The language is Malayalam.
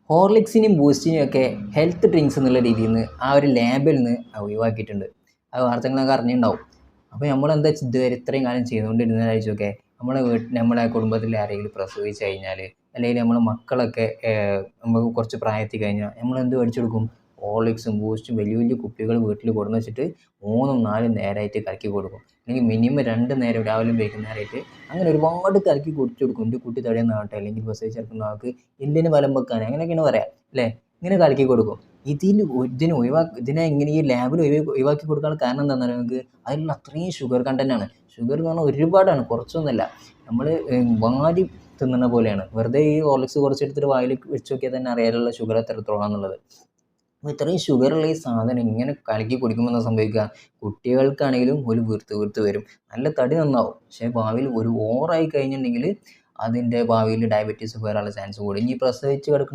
ഹോർലിക്സിനെയും ബൂസ്റ്റിനെയും ഒക്കെ ഹെൽത്ത് ഡ്രിങ്ക്സ് എന്നുള്ള രീതിയിൽ നിന്ന് ആ ഒരു ലേബിൽ നിന്ന് ഒഴിവാക്കിയിട്ടുണ്ട്. അത് വാർത്തകളൊക്കെ അറിഞ്ഞിട്ടുണ്ടാവും. അപ്പോൾ നമ്മളെന്താ ഇതുവരെ ഇത്രയും കാലം ചെയ്തുകൊണ്ടിരുന്നത് ആലോചിച്ചോക്കെ. നമ്മളെ നമ്മളെ കുടുംബത്തിലെ ആരെങ്കിലും പ്രസവിച്ച് കഴിഞ്ഞാൽ, അല്ലെങ്കിൽ നമ്മളെ മക്കളൊക്കെ നമുക്ക് കുറച്ച് പ്രായത്തിൽ കഴിഞ്ഞാൽ നമ്മളെന്ത് മേടിച്ചു കൊടുക്കും? ഹോർലിക്സും ബൂസ്റ്റും വലിയ വലിയ കുപ്പികൾ വീട്ടിൽ കൊണ്ടുവന്ന് വെച്ചിട്ട് 3ഉം 4ഉം നേരമായിട്ട് കലക്കി കൊടുക്കും. അല്ലെങ്കിൽ മിനിമം 2 നേരം രാവിലെയും വൈകുന്നേരമായിട്ട് അങ്ങനെ ഒരുപാട് കലക്കി കുടിച്ചു കൊടുക്കും. എൻ്റെ കുട്ടി തടയുന്നതാവട്ടെ, അല്ലെങ്കിൽ പ്രസവിച്ച് കിടക്കുന്ന ആൾക്ക് എല്ലിന് ബലം വെക്കാൻ, അങ്ങനെയൊക്കെയാണ് പറയാം അല്ലേ? ഇങ്ങനെ കലക്കി കൊടുക്കും. ഇതിനെ ഇങ്ങനെ ഈ ലാബിൽ ഒഴിവാക്കി കൊടുക്കാനുള്ള കാരണം എന്താണെന്ന് അറിയാം നിങ്ങൾക്ക്? അതിലുള്ള അത്രയും ഷുഗർ കണ്ടന്റ് ആണ്. ഷുഗർ എന്ന് പറഞ്ഞാൽ ഒരുപാടാണ്, കുറച്ചൊന്നുമല്ല. നമ്മൾ വാരി തിന്നുന്ന പോലെയാണ്. വെറുതെ ഈ ഹോർലിക്സ് കുറച്ചെടുത്തിട്ട് വായിൽ വെച്ച് നോക്കിയാൽ തന്നെ അറിയാനുള്ള ഷുഗർ എത്രത്തോളം എന്നുള്ളത്. അപ്പോൾ ഇത്രയും ഷുഗറുള്ള ഈ സാധനം ഇങ്ങനെ കലക്കി കുടിക്കുമ്പോൾ എന്താ സംഭവിക്കുക? കുട്ടികൾക്കാണെങ്കിലും ഒരു വീർത്ത് വീർത്ത് വരും. നല്ല തടി നന്നാവും. പക്ഷേ ഭാവിയിൽ ഒരു ഓവറായി കഴിഞ്ഞിട്ടുണ്ടെങ്കിൽ അതിൻ്റെ ഭാവിയിൽ ഡയബറ്റീസ് വരാനുള്ള ചാൻസ് കൂടും. ഇനി പ്രസവിച്ച് കിടക്കുന്ന